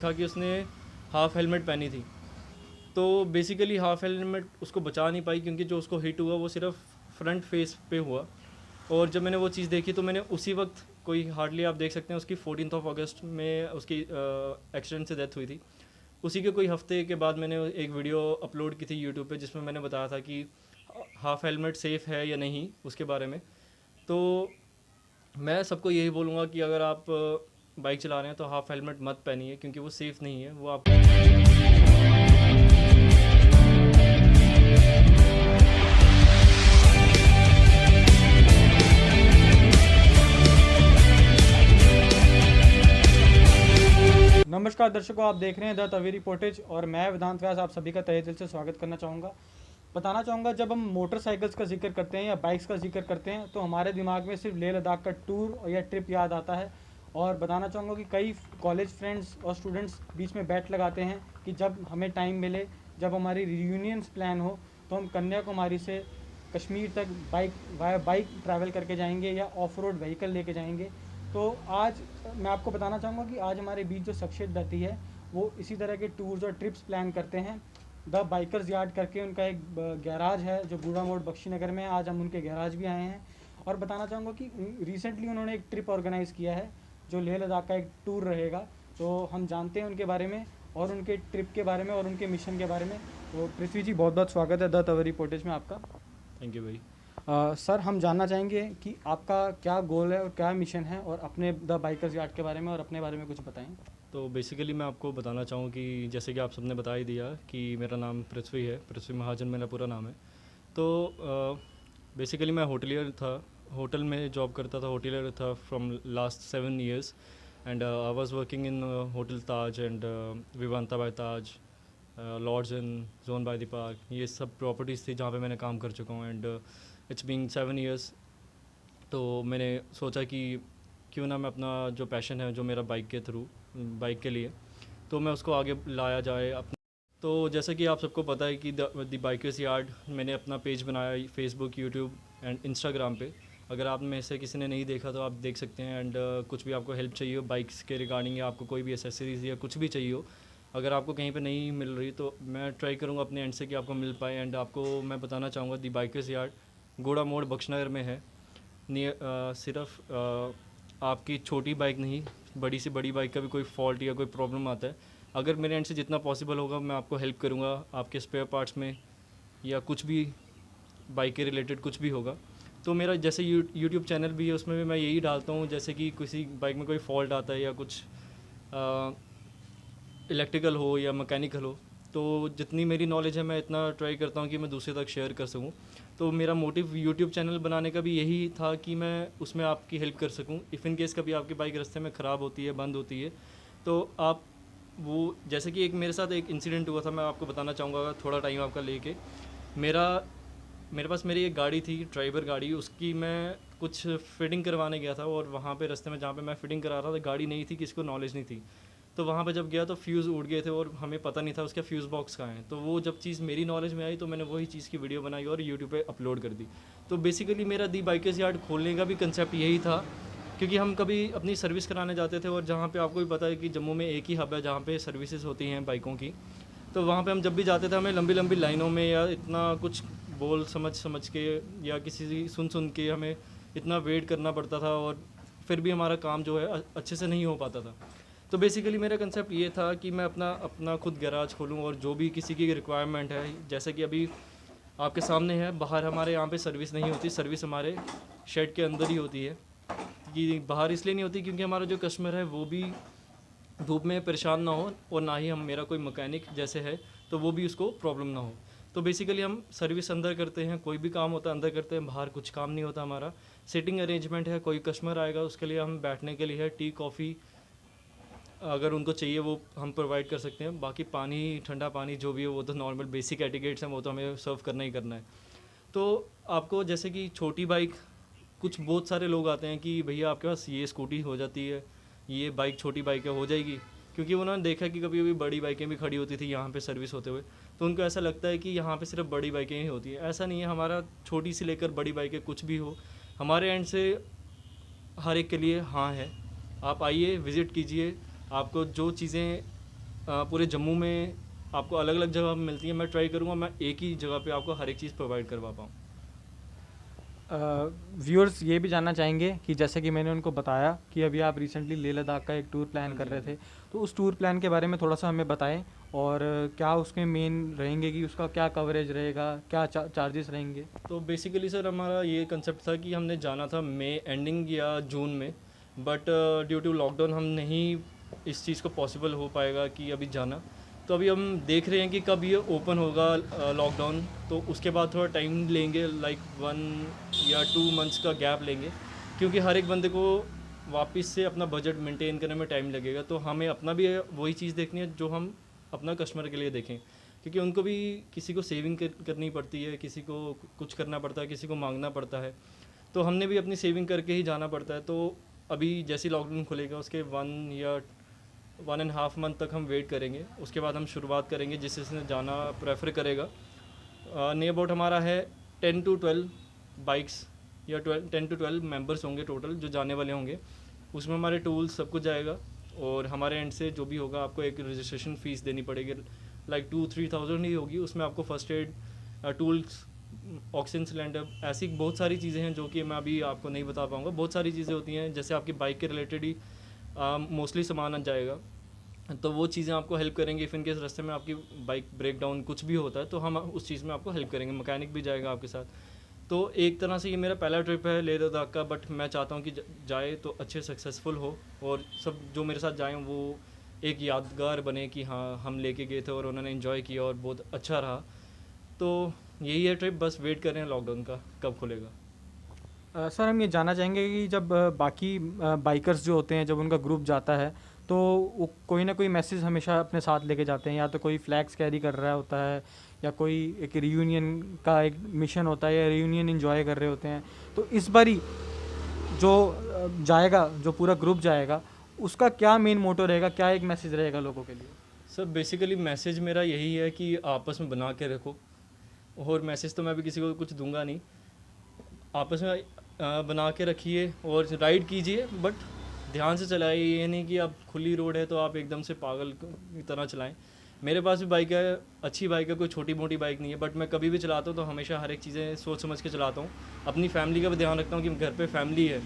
था कि उसने हाफ़ हेलमेट पहनी थी। तो बेसिकली हाफ़ हेलमेट उसको बचा नहीं पाई क्योंकि जो उसको हिट हुआ वो सिर्फ फ्रंट फेस पे हुआ। और जब मैंने वो चीज़ देखी तो मैंने उसी वक्त कोई हार्डली आप देख सकते हैं उसकी 14 अगस्त में उसकी एक्सीडेंट से डेथ हुई थी। उसी के कोई हफ्ते के बाद मैंने एक वीडियो अपलोड की थी यूट्यूब पे जिसमें मैंने बताया था कि हाफ़ हेलमेट सेफ़ है या नहीं उसके बारे में। तो मैं सबको यही बोलूँगा कि अगर आप बाइक चला रहे हैं तो हाफ़ हेलमेट मत पहनिए क्योंकि वो सेफ़ नहीं है। वो आप नमस्कार दर्शकों, आप देख रहे हैं द तवी रिपोर्टेज और मैं वेदांत व्यास आप सभी का तहे दिल से स्वागत करना चाहूँगा। बताना चाहूँगा, जब हम मोटरसाइकिल्स का जिक्र करते हैं या बाइक्स का जिक्र करते हैं तो हमारे दिमाग में सिर्फ लेह लद्दाख का टूर या ट्रिप याद आता है। और बताना चाहूँगा कि कई कॉलेज फ्रेंड्स और स्टूडेंट्स बीच में बैट लगाते हैं कि जब हमें टाइम मिले, जब हमारी रियूनियंस प्लान हो तो हम कन्याकुमारी से कश्मीर तक बाइक ट्रैवल करके जाएंगे या ऑफ रोड व्हीकल लेके जाएंगे। तो आज मैं आपको बताना चाहूँगा कि आज हमारे बीच जो शख्सियत बैठी है वो इसी तरह के टूर्स और ट्रिप्स प्लान करते हैं। द बाइकर्स यार्ड करके उनका एक गैराज है जो बूढ़ा मोड़ बख्शी नगर में है। आज हम उनके गैराज भी आए हैं और बताना चाहूँगा कि रिसेंटली उन्होंने एक ट्रिप ऑर्गेनाइज़ किया है जो लेह लद्दाख का एक टूर रहेगा। तो हम जानते हैं उनके बारे में और उनके ट्रिप के बारे में और उनके मिशन के बारे में। तो पृथ्वी जी, बहुत बहुत स्वागत है द तवी रिपोर्टेज में आपका। थैंक यू भाई। सर, हम जानना चाहेंगे कि आपका क्या गोल है और क्या मिशन है और अपने द बाइकर्स यार्ड के बारे में और अपने बारे में कुछ बताएं। तो बेसिकली मैं आपको बताना चाहूँ कि जैसे कि आप सबने बता ही दिया कि मेरा नाम पृथ्वी है, पृथ्वी महाजन मेरा पूरा नाम है। तो बेसिकली मैं होटलियर था, होटल में जॉब करता था, होटलियर था from last 7 years and I was working in hotel Taj and Vivanta by Taj, Lords Inn Zone by the Park. ये सब प्रॉपर्टीज़ थी जहाँ पे मैंने काम कर चुका हूँ एंड इट्स बीइंग 7 years। तो मैंने सोचा कि क्यों ना मैं अपना जो पैशन है जो मेरा बाइक के थ्रू बाइक के लिए, तो मैं उसको आगे लाया जाए अपना। तो जैसे कि आप सबको पता है कि द बाइकर्स यार्ड मैंने अपना पेज बनाया फेसबुक, यूट्यूब एंड इंस्टाग्राम पे। अगर आप में से किसी ने नहीं देखा तो आप देख सकते हैं एंड कुछ भी आपको हेल्प चाहिए हो बाइक्स के रिगार्डिंग या आपको कोई भी एसेसरीज़ या कुछ भी चाहिए हो, अगर आपको कहीं पे नहीं मिल रही तो मैं ट्राई करूँगा अपने एंड से कि आपको मिल पाए। एंड आपको मैं बताना चाहूँगा द बाइकर्स यार्ड गोड़ा मोड़ बख्शनगर में है। सिर्फ आपकी छोटी बाइक नहीं, बड़ी से बड़ी बाइक का भी कोई फॉल्ट या कोई प्रॉब्लम आता है, अगर मेरे एंड से जितना पॉसिबल होगा मैं आपको हेल्प करूँगा आपके स्पेयर पार्ट्स में या कुछ भी बाइक के रिलेटेड कुछ भी होगा। तो मेरा जैसे यूट्यूब चैनल भी है उसमें भी मैं यही डालता हूँ, जैसे कि किसी बाइक में कोई फॉल्ट आता है या कुछ इलेक्ट्रिकल हो या मैकेनिकल हो, तो जितनी मेरी नॉलेज है मैं इतना ट्राई करता हूँ कि मैं दूसरे तक शेयर कर सकूँ। तो मेरा मोटिव यूट्यूब चैनल बनाने का भी यही था कि मैं उसमें आपकी हेल्प कर सकूँ। इफ़ इन केस कभी आपकी बाइक रास्ते में ख़राब होती है, बंद होती है, तो आप वो, जैसे कि एक मेरे साथ एक इंसिडेंट हुआ था, मैं आपको बताना चाहूँगा थोड़ा टाइम आपका लेके। मेरे पास मेरी एक गाड़ी थी, ड्राइवर गाड़ी, उसकी मैं कुछ फ़िटिंग करवाने गया था और वहाँ पे रास्ते में जहाँ पे मैं फ़िटिंग करा रहा था गाड़ी नहीं थी, किसी को नॉलेज नहीं थी। तो वहाँ पे जब गया तो फ्यूज़ उड़ गए थे और हमें पता नहीं था उसका फ्यूज़ बॉक्स कहाँ है। तो वो जब चीज़ मेरी नॉलेज में आई तो मैंने वही चीज़ की वीडियो बनाई और यूट्यूब पे अपलोड कर दी। तो बेसिकली मेरा दी बाइकर्स यार्ड खोलने का भी कंसेप्ट यही था, क्योंकि हम कभी अपनी सर्विस कराने जाते थे और जहाँ पे आपको भी पता है कि जम्मू में एक ही हब है जहाँ पे सर्विसेज होती हैं बाइकों की। तो वहाँ पे हम जब भी जाते थे हमें लंबी लंबी लाइनों में या इतना कुछ बोल समझ के या किसी सुन के हमें इतना वेट करना पड़ता था और फिर भी हमारा काम जो है अच्छे से नहीं हो पाता था। तो बेसिकली मेरा कंसेप्ट ये था कि मैं अपना खुद गैराज खोलूँ और जो भी किसी की रिक्वायरमेंट है, जैसे कि अभी आपके सामने है, बाहर हमारे यहाँ पे सर्विस नहीं होती, सर्विस हमारे शेड के अंदर ही होती है। कि बाहर इसलिए नहीं होती क्योंकि हमारा जो कस्टमर है वो भी धूप में परेशान ना हो और ना ही हम मेरा कोई मैकेनिक जैसे है तो वो भी उसको प्रॉब्लम ना हो। तो बेसिकली हम सर्विस अंदर करते हैं, कोई भी काम होता है अंदर करते हैं, बाहर कुछ काम नहीं होता हमारा। सिटिंग अरेंजमेंट है, कोई कस्टमर आएगा उसके लिए हम बैठने के लिए है, टी कॉफ़ी अगर उनको चाहिए वो हम प्रोवाइड कर सकते हैं। बाकी पानी, ठंडा पानी जो भी है वो तो नॉर्मल बेसिक एटिकेट्स हैं, वो तो हमें सर्व करना ही करना है। तो आपको जैसे कि छोटी बाइक, कुछ बहुत सारे लोग आते हैं कि भैया आपके पास ये स्कूटी हो जाती है, ये बाइक छोटी बाइक है, हो जाएगी, क्योंकि उन्होंने देखा कि कभी कभी बड़ी बाइकें भी खड़ी होती थी यहाँ पे सर्विस होते हुए, तो उनको ऐसा लगता है कि यहाँ पे सिर्फ बड़ी बाइकें ही होती हैं। ऐसा नहीं है, हमारा छोटी सी लेकर बड़ी बाइकें कुछ भी हो, हमारे एंड से हर एक के लिए हाँ है। आप आइए, विज़िट कीजिए, आपको जो चीज़ें पूरे जम्मू में आपको अलग अलग जगह मिलती है, मैं ट्राई करूँगा मैं एक ही जगह पे आपको हर एक चीज़ प्रोवाइड करवा पाऊँ। व्यूअर्स ये भी जानना चाहेंगे कि जैसे कि मैंने उनको बताया कि अभी आप रिसेंटली लेह लद्दाख का एक टूर प्लान कर रहे थे, तो उस टूर प्लान के बारे में थोड़ा सा हमें बताएं और क्या उसके मेन रहेंगे कि उसका क्या कवरेज रहेगा, क्या चार्जेस रहेंगे। तो बेसिकली सर हमारा ये कंसेप्ट था कि हमने जाना था मई एंडिंग या जून में, बट ड्यू टू लॉकडाउन हम नहीं इस चीज़ को पॉसिबल हो पाएगा कि अभी जाना। तो अभी हम देख रहे हैं कि कब ये ओपन होगा लॉकडाउन, तो उसके बाद थोड़ा टाइम लेंगे, लाइक 1 या 2 मंथ्स का गैप लेंगे, क्योंकि हर एक बंदे को वापस से अपना बजट मेंटेन करने में टाइम लगेगा। तो हमें अपना भी वही चीज़ देखनी है जो हम अपना कस्टमर के लिए देखें, क्योंकि उनको भी किसी को सेविंग करनी पड़ती है, किसी को कुछ करना पड़ता है, किसी को मांगना पड़ता है, तो हमने भी अपनी सेविंग करके ही जाना पड़ता है। तो अभी जैसे लॉकडाउन खुलेगा उसके 1 या 1.5 मंथ तक हम वेट करेंगे, उसके बाद हम शुरुआत करेंगे जिससे जाना प्रेफर करेगा। नियर अबाउट हमारा है 10 to 12 बाइक्स या 10 to 12 मेंबर्स होंगे टोटल जो जाने वाले होंगे। उसमें हमारे टूल्स सब कुछ जाएगा, और हमारे एंड से जो भी होगा आपको एक रजिस्ट्रेशन फ़ीस देनी पड़ेगी, लाइक 2-3 थाउजेंड ही होगी। उसमें आपको first aid tools, oxygen cylinder, ऐसी बहुत सारी चीज़ें हैं जो कि मैं अभी आपको नहीं बता पाऊँगा। बहुत सारी चीज़ें होती हैं, जैसे आपकी बाइक के रिलेटेड ही मोस्टली सामान आ जाएगा, तो वो चीज़ें आपको हेल्प करेंगे। इफ़ इनकेस रास्ते में आपकी बाइक ब्रेक डाउन कुछ भी होता है तो हम उस चीज़ में आपको हेल्प करेंगे, मैकेनिक भी जाएगा आपके साथ। तो एक तरह से ये मेरा पहला ट्रिप है लेह लद्दाख का, बट मैं चाहता हूँ कि जाए तो अच्छे सक्सेसफुल हो, और सब जो मेरे साथ जाएँ वो एक यादगार बने कि हाँ हम लेके गए थे और उन्होंने इन्जॉय किया और बहुत अच्छा रहा। तो यही है ट्रिप, बस वेट कर रहे हैं लॉकडाउन का कब खुलेगा। सर हम ये जानना चाहेंगे कि जब बाकी बाइकर्स जो होते हैं जब उनका ग्रुप जाता है तो वो कोई ना कोई मैसेज हमेशा अपने साथ लेके जाते हैं, या तो कोई फ्लैग्स कैरी कर रहा होता है, या कोई एक रियूनियन का एक मिशन होता है, या रियूनियन एंजॉय कर रहे होते हैं। तो इस बारी जो जाएगा, जो पूरा ग्रुप जाएगा, उसका क्या मेन मोटो रहेगा, क्या एक मैसेज रहेगा लोगों के लिए। सर बेसिकली मैसेज मेरा यही है कि आपस में बना के रखो, और मैसेज तो मैं भी किसी को कुछ दूंगा नहीं। आपस में बना के रखिए और राइड कीजिए, बट ध्यान से चलाइए। ये नहीं कि आप खुली रोड है तो आप एकदम से पागल की तरह चलाएं। मेरे पास भी बाइक है, अच्छी बाइक है, कोई छोटी मोटी बाइक नहीं है, बट मैं कभी भी चलाता हूँ तो हमेशा हर एक चीज़ें सोच समझ के चलाता हूँ। अपनी फैमिली का भी ध्यान रखता हूँ कि घर पे फैमिली है,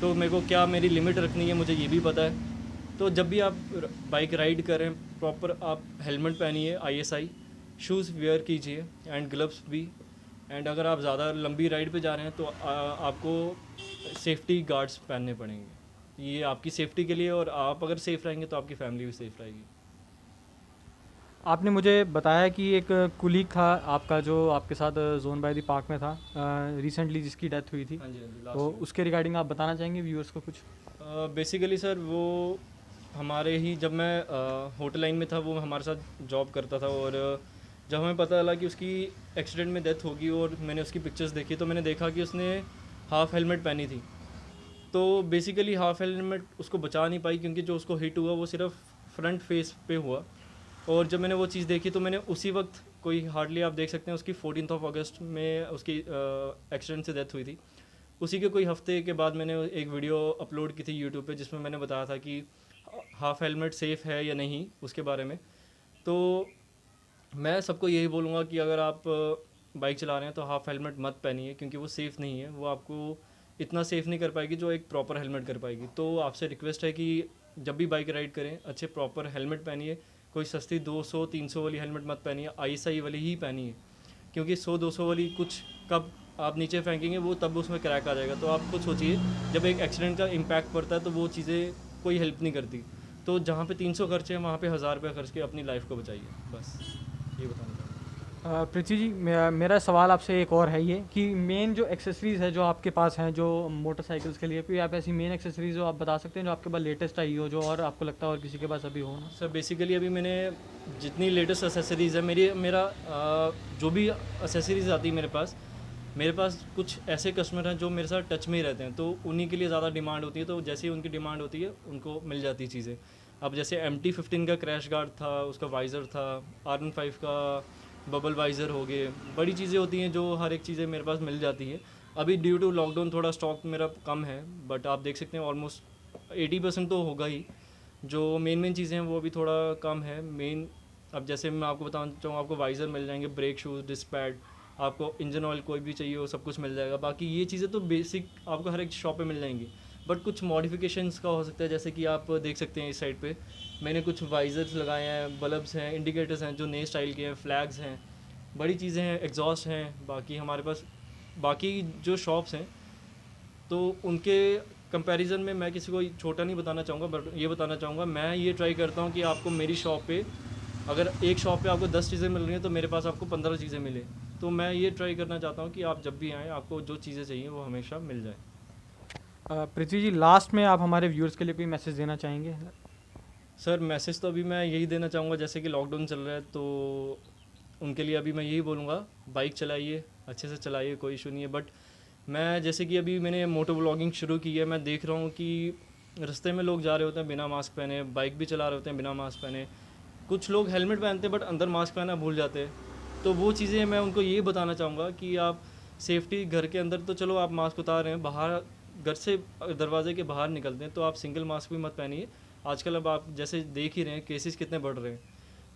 तो मेरे को क्या मेरी लिमिट रखनी है मुझे ये भी पता है। तो जब भी आप बाइक राइड करें प्रॉपर आप हेलमेट पहनिए, ISI शूज़ वेयर कीजिए एंड ग्लव्स भी। एंड अगर आप ज़्यादा लंबी राइड पे जा रहे हैं तो आपको सेफ्टी गार्ड्स पहनने पड़ेंगे, ये आपकी सेफ्टी के लिए, और आप अगर सेफ़ रहेंगे तो आपकी फैमिली भी सेफ़ रहेगी। आपने मुझे बताया कि एक कुलीग था आपका जो आपके साथ जोन बाय द पार्क में था रिसेंटली, जिसकी डेथ हुई थी। हाँ जी, हाँ जी, तो लास्ट उसके रिगार्डिंग आप बताना चाहेंगे व्यूअर्स को कुछ। बेसिकली सर वो हमारे ही, जब मैं होटल लाइन में था वो हमारे साथ जॉब करता था, और जब हमें पता चला कि उसकी एक्सीडेंट में डेथ होगी और मैंने उसकी पिक्चर्स देखी तो मैंने देखा कि उसने हाफ़ हेलमेट पहनी थी। तो बेसिकली हाफ़ हेलमेट उसको बचा नहीं पाई, क्योंकि जो उसको हिट हुआ वो सिर्फ फ्रंट फेस पे हुआ। और जब मैंने वो चीज़ देखी तो मैंने उसी वक्त, कोई हार्डली आप देख सकते हैं उसकी 14 अगस्त में उसकी एक्सीडेंट से डेथ हुई थी। उसी के कोई हफ्ते के बाद मैंने एक वीडियो अपलोड की थी यूट्यूब पे, जिसमें मैंने बताया था कि हाफ़ हेलमेट सेफ़ है या नहीं उसके बारे में। तो मैं सबको यही बोलूँगा कि अगर आप बाइक चला रहे हैं तो हाफ़ हेलमेट मत पहनिए, क्योंकि वो सेफ़ नहीं है, वो आपको इतना सेफ़ नहीं कर पाएगी जो एक प्रॉपर हेलमेट कर पाएगी। तो आपसे रिक्वेस्ट है कि जब भी बाइक राइड करें अच्छे प्रॉपर हेलमेट पहनिए। कोई सस्ती 200-300 वाली हेलमेट मत पहनिए, ISI वाली ही पहनिए, क्योंकि 100-200 वाली कुछ कब आप नीचे फेंकेंगे वो तब उसमें क्रैक आ जाएगा। तो आप खुद सोचिए, जब एक एक्सीडेंट का इम्पैक्ट पड़ता है तो वो चीज़ें कोई हेल्प नहीं करती। तो जहाँ पे 300 खर्चे हैं वहाँ पे 1000 रुपये खर्च के अपनी लाइफ को बचाइए, बस ये बताना चाहूँगा। पृथ्वी जी, मेरा सवाल आपसे एक और है ये कि मेन जो एक्सेसरीज़ है जो आपके पास हैं जो मोटरसाइकिल्स के लिए, कोई आप ऐसी मेन एक्सेसरीज़ जो आप बता सकते हैं जो आपके पास लेटेस्ट आई हो, जो और आपको लगता है और किसी के पास अभी हो ना। सर बेसिकली अभी मैंने जितनी लेटेस्ट एसेसरीज़ है मेरा जो भी एसेसरीज़ आती है मेरे पास कुछ ऐसे कस्टमर हैं जो मेरे साथ टच में ही रहते हैं, तो उन्हीं के लिए ज़्यादा डिमांड होती है। तो जैसे ही उनकी डिमांड होती है उनको मिल जाती चीज़ें। अब जैसे MT-15 का क्रैश गार्ड था, उसका वाइज़र था, R15 का बबल वाइज़र हो गए, बड़ी चीज़ें होती हैं जो हर एक चीज़ें मेरे पास मिल जाती हैं। अभी ड्यू टू लॉकडाउन थोड़ा स्टॉक मेरा कम है, बट आप देख सकते हैं ऑलमोस्ट 80% तो होगा ही। जो मेन चीज़ें हैं वो अभी थोड़ा कम है। मेन अब जैसे मैं आपको बताना चाहूँ, आपको वाइज़र मिल जाएंगे, ब्रेक शूज़, डिस्क पैड, आपको इंजन ऑयल कोई भी चाहिए हो सब कुछ मिल जाएगा। बाकी ये चीज़ें तो बेसिक आपको हर एक शॉप पे मिल जाएंगी, बट कुछ मॉडिफिकेशंस का हो सकता है। जैसे कि आप देख सकते हैं इस साइड पे मैंने कुछ वाइज़र्स लगाए हैं, बल्ब्स हैं, इंडिकेटर्स हैं जो नए स्टाइल के हैं, फ्लैग्स हैं, बड़ी चीज़ें हैं, एग्जॉस्ट हैं। बाकी हमारे पास बाकी जो शॉप्स हैं तो उनके कंपैरिजन में मैं किसी को छोटा नहीं बताना चाहूँगा, बट ये बताना चाहूँगा मैं ये ट्राई करता हूँ कि आपको मेरी शॉप पे अगर एक शॉप पे आपको 10 चीज़ें मिल रही हैं तो मेरे पास आपको 15 चीज़ें मिले। तो मैं ये ट्राई करना चाहता हूँ कि आप जब भी आएँ आपको जो चीज़ें चाहिए वो हमेशा मिल जाए। पृथ्वी जी, लास्ट में आप हमारे व्यूअर्स के लिए कोई मैसेज देना चाहेंगे? सर मैसेज तो अभी मैं यही देना चाहूँगा, जैसे कि लॉकडाउन चल रहा है तो उनके लिए अभी मैं यही बोलूँगा, बाइक चलाइए, अच्छे से चलाइए, कोई इशू नहीं है। बट मैं जैसे कि अभी मैंने मोटो व्लॉगिंग शुरू की है, मैं देख रहा हूँ कि रास्ते में लोग जा रहे होते हैं बिना मास्क पहने, बाइक भी चला रहे होते हैं बिना मास्क पहने, कुछ लोग हेलमेट पहनते हैं बट अंदर मास्क पहनना भूल जाते हैं। तो वो चीज़ें मैं उनको ये बताना चाहूँगा कि आप सेफ्टी, घर के अंदर तो चलो आप मास्क उतार रहे हैं, बाहर घर से दरवाजे के बाहर निकलते हैं तो आप सिंगल मास्क भी मत पहनिए। आजकल अब आप जैसे देख ही रहे हैं केसेस कितने बढ़ रहे हैं,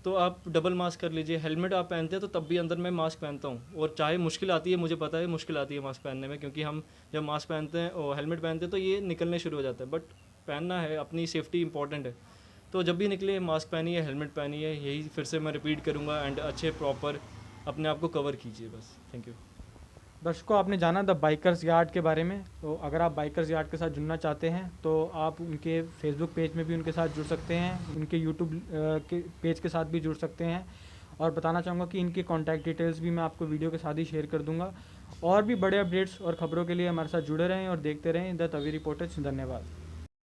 तो आप डबल मास्क कर लीजिए। हेलमेट आप पहनते हैं तो तब भी अंदर मैं मास्क पहनता हूँ, और चाहे मुश्किल आती है, मुझे पता है मुश्किल आती है मास्क पहनने में, क्योंकि हम जब मास्क पहनते हैं और हेलमेट पहनते हैं तो ये निकलने शुरू हो जाता है। बट पहनना है, अपनी सेफ्टी इंपॉर्टेंट है। तो जब भी निकले मास्क पहनिए, हेलमेट पहनिए, यही फिर से मैं रिपीट करूँगा। एंड अच्छे प्रॉपर अपने आप को कवर कीजिए बस। Thank you. दर्शकों, आपने जाना द बाइकर्स यार्ड के बारे में। तो अगर आप बाइकर्स यार्ड के साथ जुड़ना चाहते हैं तो आप उनके फेसबुक पेज में भी उनके साथ जुड़ सकते हैं, उनके यूट्यूब के पेज के साथ भी जुड़ सकते हैं। और बताना चाहूँगा कि इनकी कॉन्टैक्ट डिटेल्स भी मैं आपको वीडियो के साथ ही शेयर कर दूँगा। और भी बड़े अपडेट्स और ख़बरों के लिए हमारे साथ जुड़े रहें और देखते रहें द तवी रिपोर्टर्स। धन्यवाद।